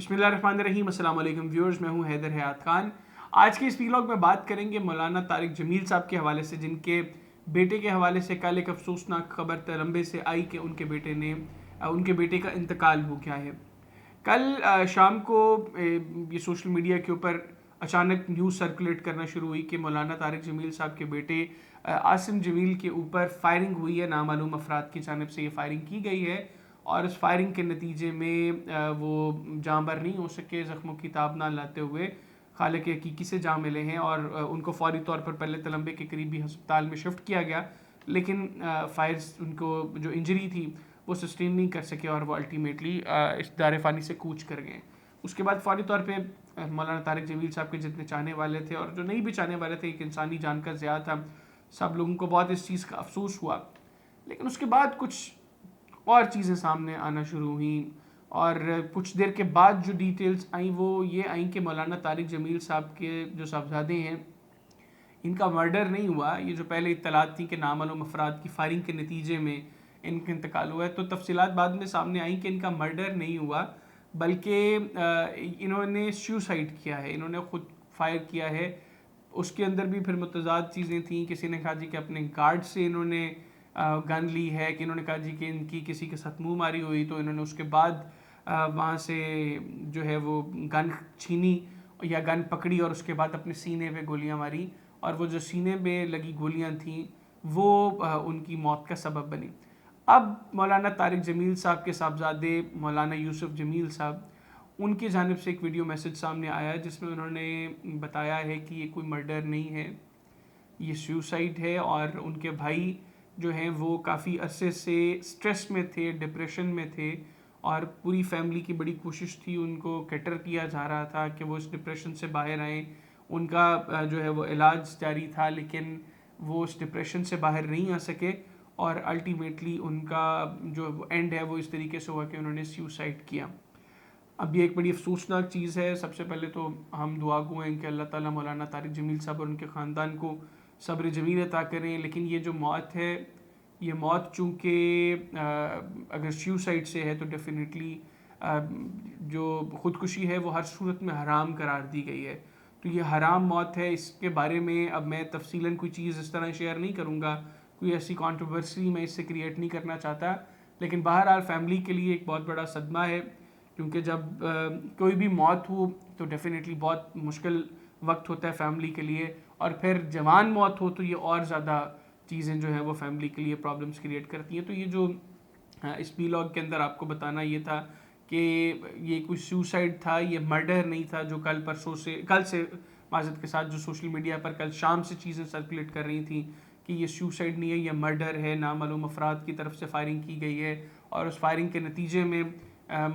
بسم اللہ الرحمن الرحیم۔ السلام علیکم ویورز، میں ہوں حیدر حیات خان۔ آج کے اس ویلاگ میں بات کریں گے مولانا طارق جمیل صاحب کے حوالے سے، جن کے بیٹے کے حوالے سے کل ایک افسوسناک خبر تلمبے سے آئی کہ ان کے بیٹے کا انتقال ہو گیا ہے۔ کل شام کو یہ سوشل میڈیا کے اوپر اچانک نیوز سرکولیٹ کرنا شروع ہوئی کہ مولانا طارق جمیل صاحب کے بیٹے عاصم جمیل کے اوپر فائرنگ ہوئی ہے، نامعلوم افراد کی جانب سے یہ فائرنگ کی گئی ہے، اور اس فائرنگ کے نتیجے میں وہ جاں بر نہیں ہو سکے، زخموں کی تاب نہ لاتے ہوئے خالق حقیقی سے جاں ملے ہیں، اور ان کو فوری طور پر پہلے تلمبے کے قریبی ہسپتال میں شفٹ کیا گیا، لیکن فائرز ان کو جو انجری تھی وہ سسٹین نہیں کر سکے اور وہ الٹیمیٹلی اس دار فانی سے کوچ کر گئے۔ اس کے بعد فوری طور پہ مولانا طارق جمیل صاحب کے جتنے چاہنے والے تھے اور جو نہیں بھی چاہنے والے تھے، ایک انسانی جان کا ضیاع تھا، سب لوگوں کو بہت اس چیز کا افسوس ہوا۔ لیکن اس کے بعد کچھ اور چیزیں سامنے آنا شروع ہوئیں، اور کچھ دیر کے بعد جو ڈیٹیلز آئیں وہ یہ آئیں کہ مولانا طارق جمیل صاحب کے جو صاحبزادے ہیں، ان کا مرڈر نہیں ہوا۔ یہ جو پہلے اطلاعات تھیں کہ نامعلوم افراد کی فائرنگ کے نتیجے میں ان کا انتقال ہوا ہے، تو تفصیلات بعد میں سامنے آئیں کہ ان کا مرڈر نہیں ہوا، بلکہ انہوں نے سیوسائڈ کیا ہے، انہوں نے خود فائر کیا ہے۔ اس کے اندر بھی پھر متضاد چیزیں تھیں۔ کسی نے کہا جی کہ اپنے گارڈ سے انہوں نے گن لی ہے، کہ انہوں نے کہا جی کہ ان کی کسی کے ساتھ منہ ماری ہوئی تو انہوں نے اس کے بعد وہاں سے جو ہے وہ گن چھینی یا گن پکڑی اور اس کے بعد اپنے سینے پہ گولیاں ماری، اور وہ جو سینے پہ لگی گولیاں تھیں وہ ان کی موت کا سبب بنی۔ اب مولانا طارق جمیل صاحب کے صاحبزادے مولانا یوسف جمیل صاحب، ان کی جانب سے ایک ویڈیو میسج سامنے آیا جس میں انہوں نے بتایا ہے کہ یہ کوئی مرڈر نہیں ہے، یہ سیوسائڈ ہے، اور ان کے بھائی جو ہیں وہ کافی عرصے سے سٹریس میں تھے، ڈپریشن میں تھے، اور پوری فیملی کی بڑی کوشش تھی، ان کو کیٹر کیا جا رہا تھا کہ وہ اس ڈپریشن سے باہر آئیں۔ ان کا جو ہے وہ علاج جاری تھا، لیکن وہ اس ڈپریشن سے باہر نہیں آ سکے، اور الٹیمیٹلی ان کا جو اینڈ ہے وہ اس طریقے سے ہوا کہ انہوں نے سیوسائڈ کیا۔ اب یہ ایک بڑی افسوسناک چیز ہے۔ سب سے پہلے تو ہم دعا گو ہیں کہ اللہ تعالیٰ مولانا طارق جمیل صاحب اور ان کے خاندان کو صبر جمیل عطا کریں، لیکن یہ جو موت ہے، یہ موت چونکہ اگر سیوسائڈ سے ہے تو ڈیفینیٹلی جو خودکشی ہے وہ ہر صورت میں حرام قرار دی گئی ہے، تو یہ حرام موت ہے۔ اس کے بارے میں اب میں تفصیلاً کوئی چیز اس طرح شیئر نہیں کروں گا، کوئی ایسی کانٹروورسی میں اس سے کریٹ نہیں کرنا چاہتا، لیکن بہرحال فیملی کے لیے ایک بہت بڑا صدمہ ہے، کیونکہ جب کوئی بھی موت ہو تو ڈیفینیٹلی بہت مشکل وقت ہوتا ہے فیملی کے لیے، اور پھر جوان موت ہو تو یہ اور زیادہ چیزیں جو ہیں وہ فیملی کے لیے پرابلمس کریٹ کرتی ہیں۔ تو یہ جو اس ویلاگ کے اندر آپ کو بتانا یہ تھا کہ یہ کوئی سوسائڈ تھا، یہ مرڈر نہیں تھا، جو کل سے معذرت کے ساتھ جو سوشل میڈیا پر کل شام سے چیزیں سرکولیٹ کر رہی تھیں کہ یہ سوسائڈ نہیں ہے، یہ مرڈر ہے، نامعلوم افراد کی طرف سے فائرنگ کی گئی ہے، اور اس فائرنگ کے نتیجے میں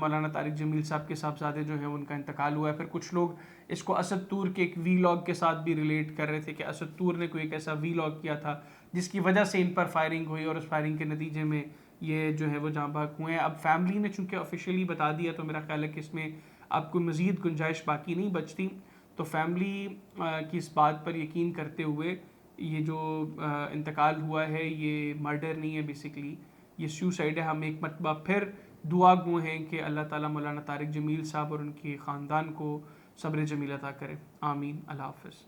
مولانا طارق جمیل صاحب کے صاحبزادے جو ہیں ان کا انتقال ہوا ہے۔ پھر کچھ لوگ اس کو اسد طور کے ایک ویلاگ کے ساتھ بھی ریلیٹ کر رہے تھے کہ اسد طور نے کوئی ایک ایسا ویلاگ کیا تھا جس کی وجہ سے ان پر فائرنگ ہوئی، اور اس فائرنگ کے نتیجے میں یہ جو ہے وہ جاں بحق ہوئے ہیں۔ اب فیملی نے چونکہ آفیشیلی بتا دیا تو میرا خیال ہے کہ اس میں اب کوئی مزید گنجائش باقی نہیں بچتی، تو فیملی کی اس بات پر یقین کرتے ہوئے یہ جو انتقال ہوا ہے یہ مرڈر نہیں ہے، بیسیکلی یہ سیوسائڈ ہے۔ ہم ایک مرتبہ پھر دعا گو ہیں کہ اللہ تعالیٰ مولانا طارق جمیل صاحب اور ان کے خاندان کو صبر جمیل عطا کرے، آمین۔ اللہ حافظ۔